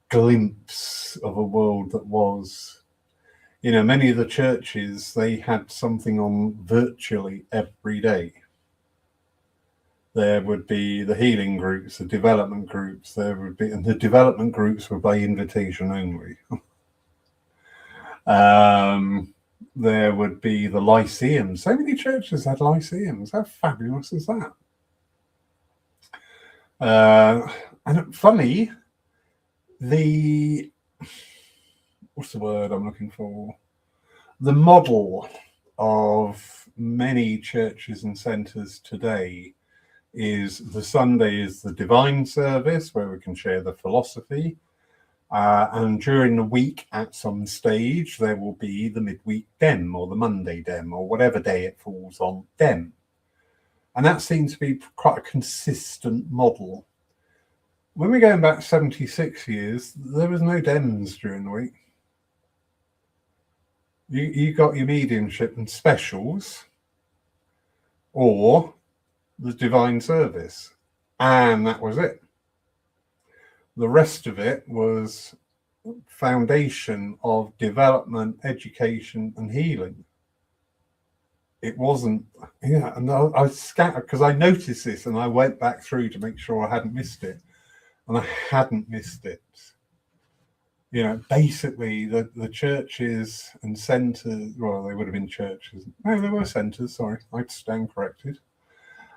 [SPEAKER 1] glimpse of a world that was. You know, many of the churches, they had something on virtually every day. There would be the healing groups, the development groups, and the development groups were by invitation only. There would be the Lyceum. So many churches had Lyceums. How fabulous is that? And funny, what's the word I'm looking for? The model of many churches and centres today is the Sunday is the divine service where we can share the philosophy. And during the week at some stage, there will be the midweek dem or the Monday dem or whatever day it falls on dem. And that seems to be quite a consistent model. When we're going back 76 years, there was no dems during the week. You got your mediumship and specials or the divine service, and that was it. The rest of it was foundation of development, education, and healing. It wasn't, and I scattered because I noticed this and I went back through to make sure I hadn't missed it, and I hadn't missed it. You know, basically the churches and centres, well, they would have been churches. No, they were centres, sorry, I stand corrected.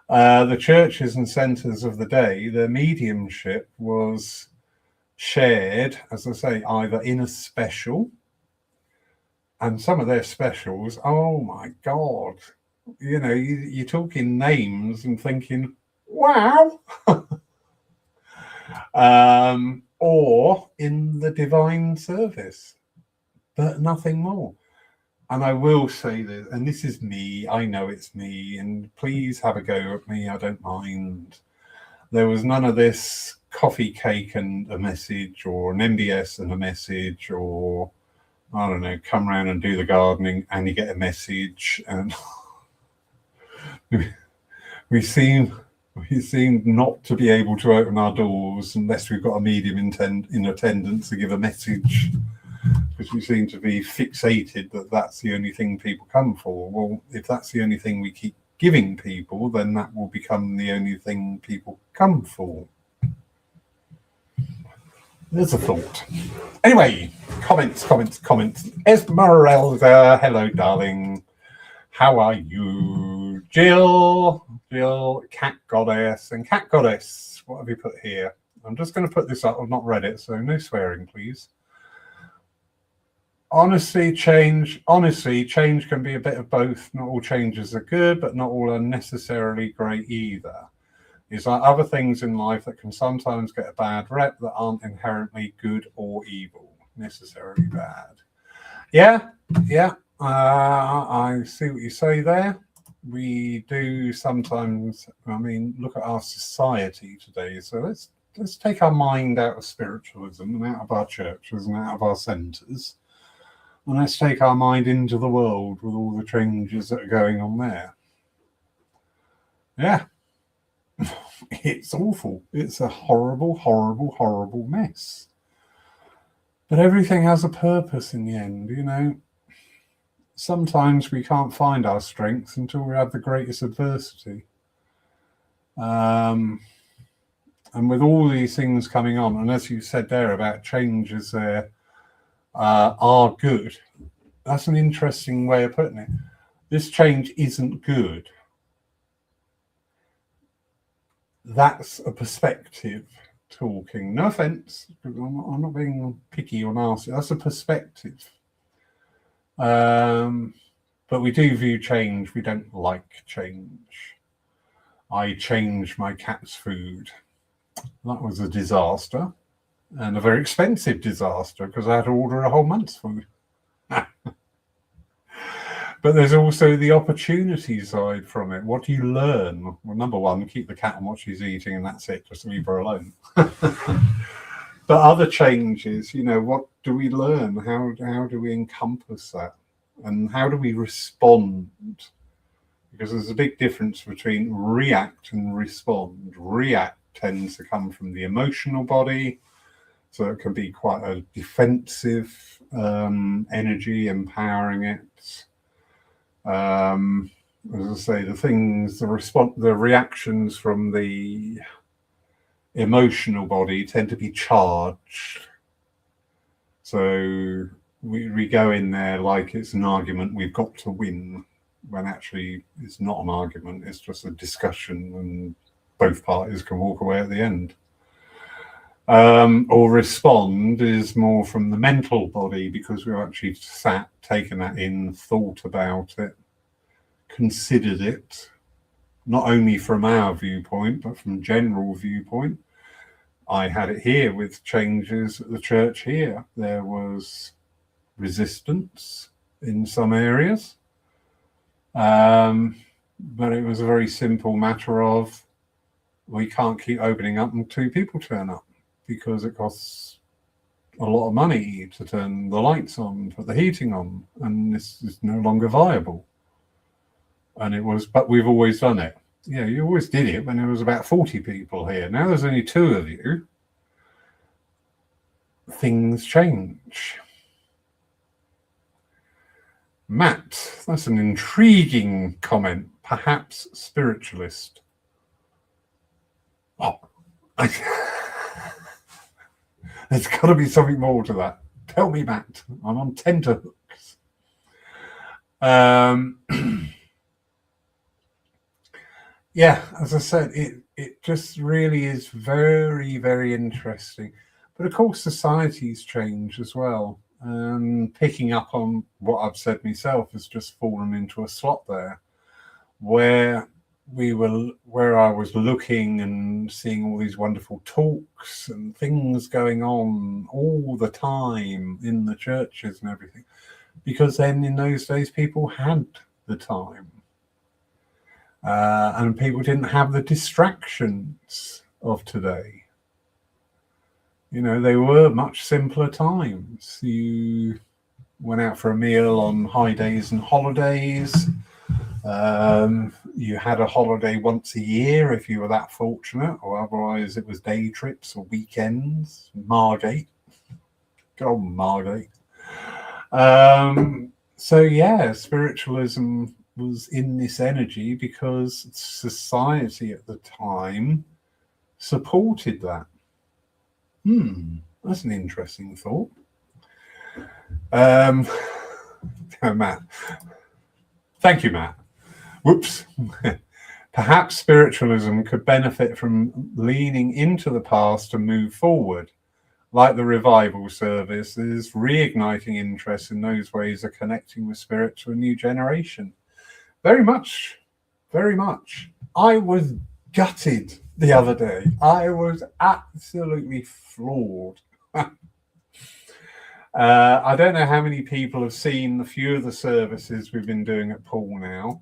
[SPEAKER 1] The churches and centres of the day, their mediumship was shared, as I say, either in a special, and some of their specials, oh my God, you know, you're talking names and thinking, wow. Or in the divine service, but nothing more. And I will say this, and this is me, I know it's me, and please have a go at me, I don't mind. There was none of this coffee cake and a message, or an MBS and a message, or I don't know, come around and do the gardening and you get a message. And we seem not to be able to open our doors unless we've got a medium in attendance to give a message, because we seem to be fixated that that's the only thing people come for. Well, if that's the only thing we keep giving people, then that will become the only thing people come for. There's a thought. Anyway, comments. Esmeralda, hello, darling. How are you? Jill, Cat Goddess, and Cat Goddess. What have you put here? I'm just going to put this up. I've not read it, so no swearing, please. Honestly, change can be a bit of both. Not all changes are good, but not all are necessarily great either. It's like other things in life that can sometimes get a bad rep that aren't inherently good or evil, necessarily bad. Yeah. I see what you say there. We do sometimes, I mean, look at our society today. So let's take our mind out of spiritualism and out of our churches and out of our centres. And let's take our mind into the world with all the changes that are going on there. Yeah. It's awful. It's a horrible mess. But everything has a purpose in the end, you know. Sometimes we can't find our strength until we have the greatest adversity. And with all these things coming on, and as you said there about changes there are good, that's an interesting way of putting it. This change isn't good. That's a perspective talking. No offense, because I'm not being picky or nasty. That's a perspective. But we do view change. We don't like change. I changed my cat's food. That was a disaster, and a very expensive disaster, because I had to order a whole month's food. But there's also the opportunity side from it. What do you learn? Well, number one, keep the cat and what she's eating, and that's it. Just leave her alone. But other changes, what do we learn? How do we encompass that? And how do we respond? Because there's a big difference between react and respond. React tends to come from the emotional body, so it can be quite a defensive energy, empowering it. As I say, the reactions from the emotional body tend to be charged. So we go in there like it's an argument we've got to win, when actually it's not an argument, it's just a discussion and both parties can walk away at the end. Or respond is more from the mental body, because we've actually sat, taken that in, thought about it, considered it, not only from our viewpoint, but from general viewpoint. I had it here with changes at the church here. There was resistance in some areas, but it was a very simple matter of, we can't keep opening up and 2 people turn up, because it costs a lot of money to turn the lights on, put the heating on, and this is no longer viable. And it was, but we've always done it. Yeah, you always did it when there was about 40 people here. Now there's only 2 of you. Things change. Matt, that's an intriguing comment. Perhaps spiritualist. Oh, there's got to be something more to that. Tell me, Matt. I'm on tenterhooks. Yeah, as I said, it just really is very, very interesting. But of course, society's changed as well. Picking up on what I've said myself has just fallen into a slot there, where I was looking and seeing all these wonderful talks and things going on all the time in the churches and everything, because then in those days people had the time. And people didn't have the distractions of today. They were much simpler times. You went out for a meal on high days and holidays. You had a holiday once a year if you were that fortunate, or otherwise it was day trips or weekends. Margate. Go on, Margate. So yeah, spiritualism was in this energy because society at the time supported that. That's an interesting thought. Oh, Matt. Thank you, Matt. Whoops. Perhaps spiritualism could benefit from leaning into the past to move forward, like the revival services, reigniting interest in those ways of connecting with spirit to a new generation. Very much, very much. I was gutted the other day. I was absolutely floored. I don't know how many people have seen a few of the services we've been doing at Paul now,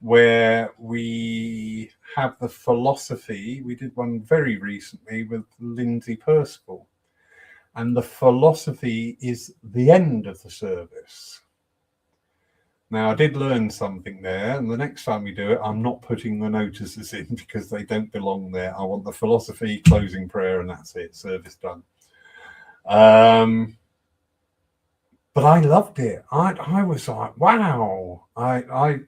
[SPEAKER 1] where we have the philosophy. We did one very recently with Lindsay Percival, and the philosophy is the end of the service. Now, I did learn something there, and the next time we do it, I'm not putting the notices in because they don't belong there. I want the philosophy, closing prayer, and that's it. Service done. But I loved it. I was like, wow. I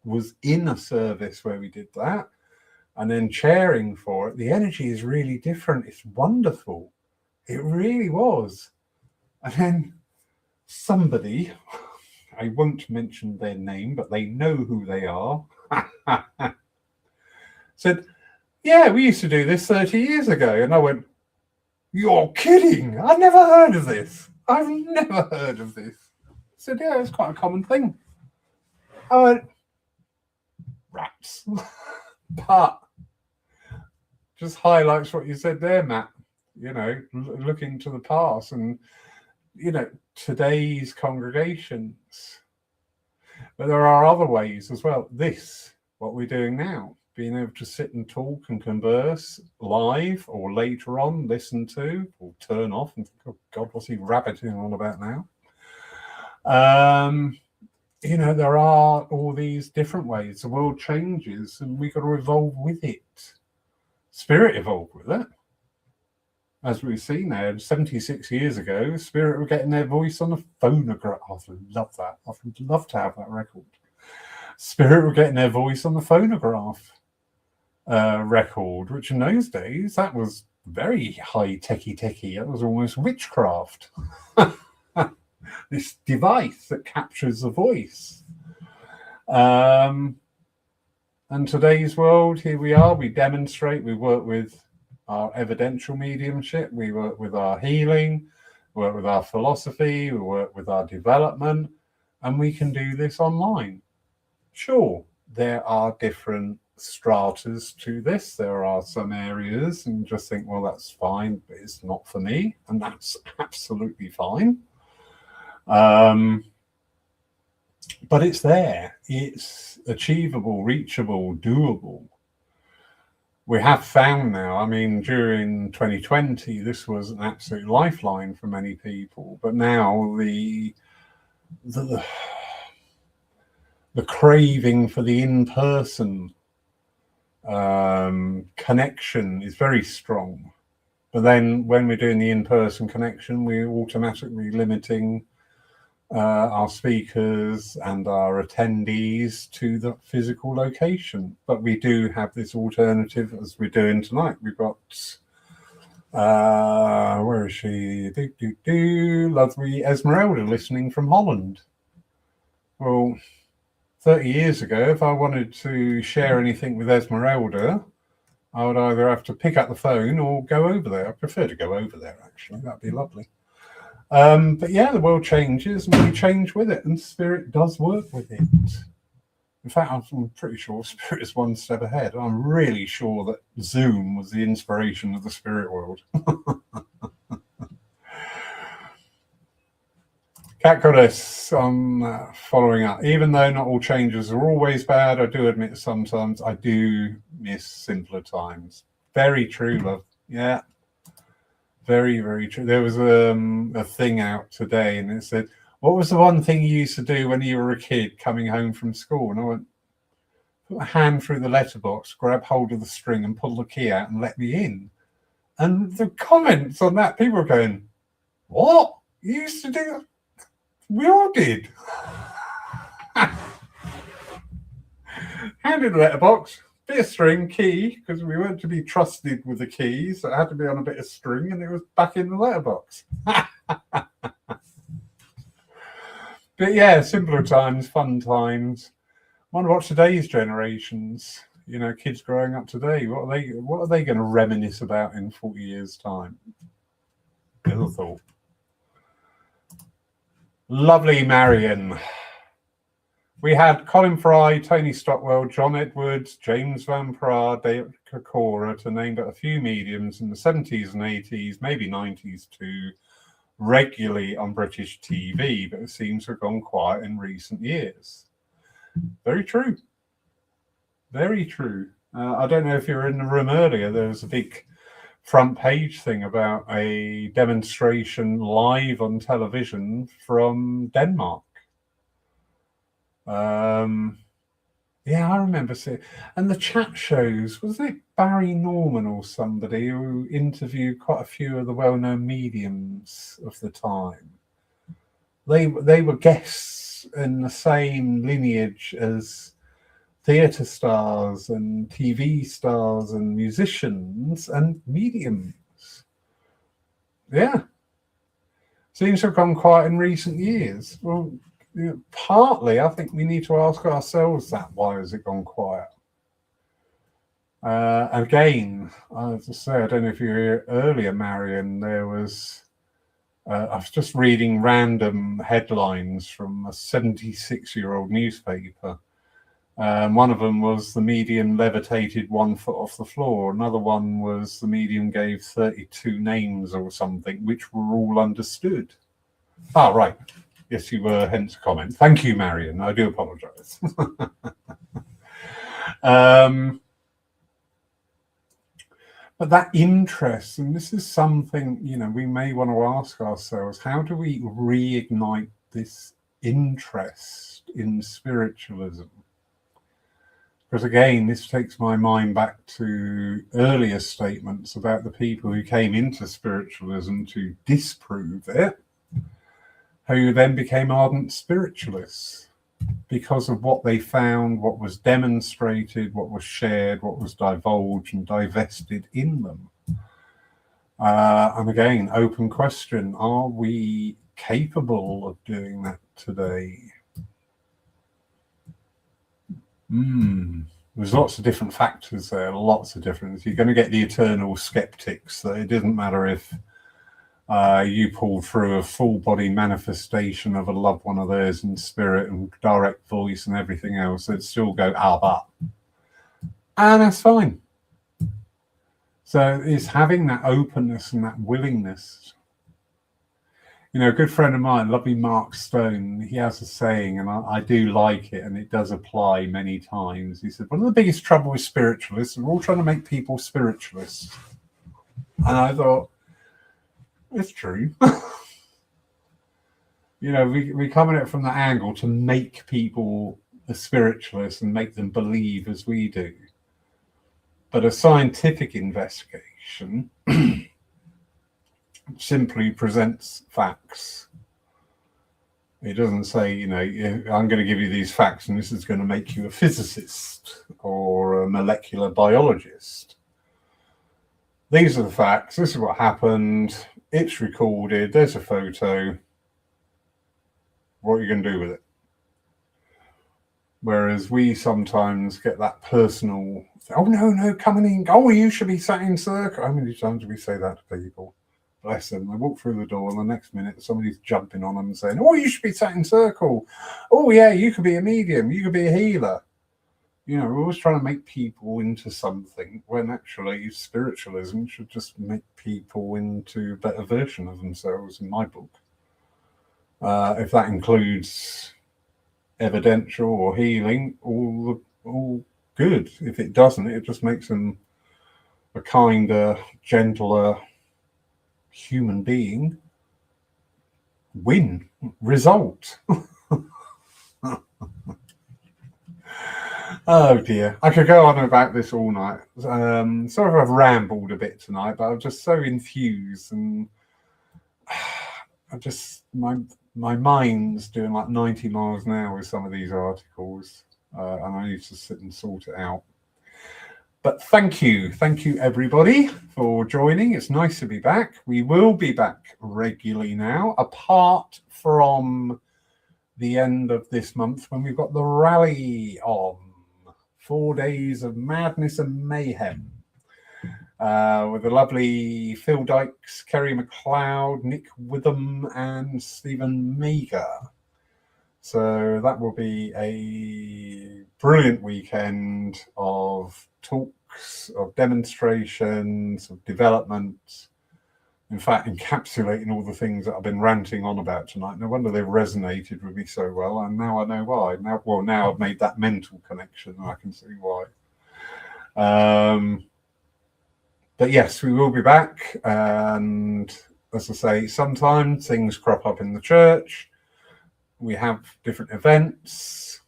[SPEAKER 1] was in a service where we did that, and then chairing for it. The energy is really different. It's wonderful. It really was. And then somebody, I won't mention their name, but they know who they are, said, yeah, we used to do this 30 years ago. And I went, you're kidding. I've never heard of this. I've never heard of this. I said, yeah, it's quite a common thing. I went, rats. But just highlights what you said there, Matt. Looking to the past and today's congregations. But there are other ways as well. What we're doing now, being able to sit and talk and converse live, or later on listen to or turn off and think, oh God, what's he rabbiting on about now? There are all these different ways. The world changes and we've got to evolve with it. Spirit evolved with it. As we see now, 76 years ago, Spirit were getting their voice on a phonograph. I love that. I would love to have that record. Spirit were getting their voice on the phonograph record, which in those days, that was very high techie. It was almost witchcraft. This device that captures the voice. And today's world, here we are, we demonstrate, we work with our evidential mediumship, we work with our healing, we work with our philosophy, we work with our development, and we can do this online. Sure, there are different stratas to this. There are some areas and just think, well, that's fine, but it's not for me, and that's absolutely fine. But it's there. It's achievable, reachable, doable. We have found now, during 2020, this was an absolute lifeline for many people. But now the craving for the in-person connection is very strong. But then when we're doing the in-person connection, we're automatically limiting our speakers and our attendees to the physical location. But we do have this alternative, as we're doing tonight. We've got, where is she? Lovely Esmeralda listening from Holland. Well, 30 years ago, if I wanted to share anything with Esmeralda, I would either have to pick up the phone or go over there. I prefer to go over there, actually. That'd be lovely. But yeah, the world changes and we change with it, and Spirit does work with it. In fact, I'm pretty sure Spirit is one step ahead. I'm really sure that Zoom was the inspiration of the spirit world. Cat Goddess, I'm following up. Even though not all changes are always bad, I do admit sometimes I do miss simpler times. Very true, love. Yeah. Very, very true. There was a thing out today and it said, what was the one thing you used to do when you were a kid coming home from school? And I went, put a hand through the letterbox, grab hold of the string and pull the key out and let me in. And the comments on that, people were going, what? You used to do that? We all did. Hand in the letterbox. Bit of string, key, because we weren't to be trusted with the keys, so it had to be on a bit of string, and it was back in the letterbox. But yeah, simpler times, fun times. I wonder what today's generations, kids growing up today, what are they going to reminisce about in 40 years' time? Little thought. Lovely Marion. We had Colin Fry, Tony Stockwell, John Edwards, James Van Praagh, David Kokora, to name but a few mediums in the 70s and 80s, maybe 90s too, regularly on British TV, but it seems to have gone quiet in recent years. Very true. Very true. I don't know if you were in the room earlier, there was a big front page thing about a demonstration live on television from Denmark. Yeah, I remember seeing, and the chat shows, wasn't it Barry Norman or somebody who interviewed quite a few of the well-known mediums of the time? They were guests in the same lineage as theatre stars and TV stars and musicians and mediums. Yeah. Seems to have gone quiet in recent years. Well, partly, I think we need to ask ourselves that. Why has it gone quiet? Again, I have to say, I don't know if you were here earlier, Marion, there was, I was just reading random headlines from a 76-year-old newspaper. One of them was the medium levitated 1 foot off the floor. Another one was the medium gave 32 names or something, which were all understood. Oh, right. Yes, you were, hence a comment. Thank you, Marion. I do apologise. But that interest, and this is something, we may want to ask ourselves, how do we reignite this interest in spiritualism? Because again, this takes my mind back to earlier statements about the people who came into spiritualism to disprove it, who then became ardent spiritualists because of what they found, what was demonstrated, what was shared, what was divulged and divested in them. And again, open question, are we capable of doing that today? There's lots of different factors there, lots of different. You're going to get the eternal skeptics that it doesn't matter if you pull through a full body manifestation of a loved one of theirs in spirit and direct voice and everything else, they'd still go, but. And that's fine. So it's having that openness and that willingness. A good friend of mine, lovely Mark Stone, he has a saying, and I do like it, and it does apply many times. He said, one of the biggest trouble with spiritualists, we're all trying to make people spiritualists. And I thought, it's true. We come at it from that angle to make people a spiritualist and make them believe as we do. But a scientific investigation simply presents facts. It doesn't say, I'm going to give you these facts and this is going to make you a physicist or a molecular biologist. These are the facts. This is what happened. It's recorded. There's a photo. What are you going to do with it? Whereas we sometimes get that personal, oh, no, coming in. Oh, you should be sat in circle. How many times do we say that to people? Bless them. They walk through the door and the next minute somebody's jumping on them and saying, oh, you should be sat in circle. Oh, yeah, you could be a medium. You could be a healer. We're always trying to make people into something when actually spiritualism should just make people into a better version of themselves, in my book. If that includes evidential or healing, all good. If it doesn't, it just makes them a kinder, gentler human being. Win. Result. Oh dear, I could go on about this all night. Sorry if I've rambled a bit tonight, but I'm just so enthused, and my mind's doing like 90 miles an hour with some of these articles, and I need to sit and sort it out. But thank you everybody for joining. It's nice to be back. We will be back regularly now, apart from the end of this month when we've got the rally on. 4 days of madness and mayhem with the lovely Phil Dykes, Kerry McLeod, Nick Witham and Stephen Meager. So that will be a brilliant weekend of talks, of demonstrations, of development. In fact, encapsulating all the things that I've been ranting on about tonight. No wonder they've resonated with me so well, and now I know why. Now I've made that mental connection, and I can see why. But yes, we will be back, and as I say, sometimes things crop up in the church. We have different events.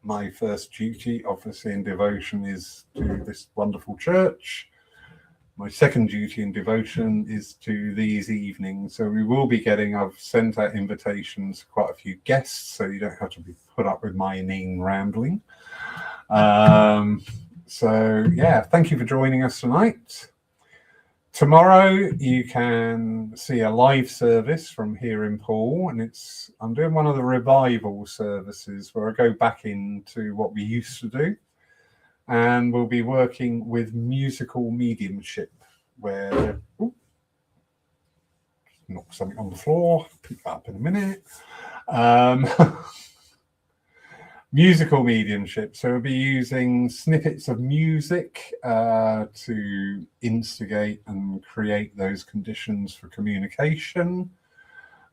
[SPEAKER 1] My first duty, obviously, in devotion is to this wonderful church. My second duty in devotion is to these evenings. So we will be I've sent out invitations to quite a few guests, so you don't have to be put up with my inane rambling. So yeah, thank you for joining us tonight. Tomorrow you can see a live service from here in Poole, and I'm doing one of the revival services where I go back into what we used to do. And we'll be working with musical mediumship, where knock something on the floor, pick that up in a minute. Musical mediumship. So we'll be using snippets of music to instigate and create those conditions for communication.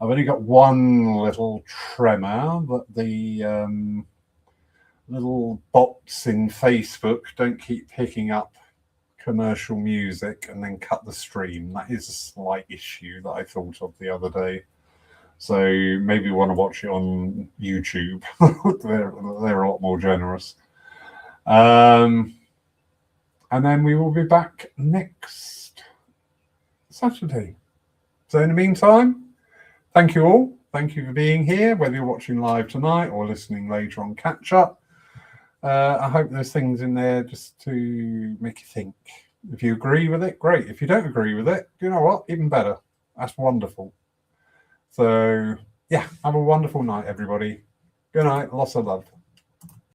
[SPEAKER 1] I've only got one little tremor, but the little bots in Facebook don't keep picking up commercial music and then cut the stream. That is a slight issue that I thought of the other day. So maybe you want to watch it on YouTube. they're a lot more generous. And then we will be back next Saturday. So in the meantime, thank you all. Thank you for being here, whether you're watching live tonight or listening later on catch up. I hope there's things in there just to make you think. If you agree with it, great. If you don't agree with it, you know what? Even better. That's wonderful. So, yeah, have a wonderful night, everybody. Good night. Lots of love.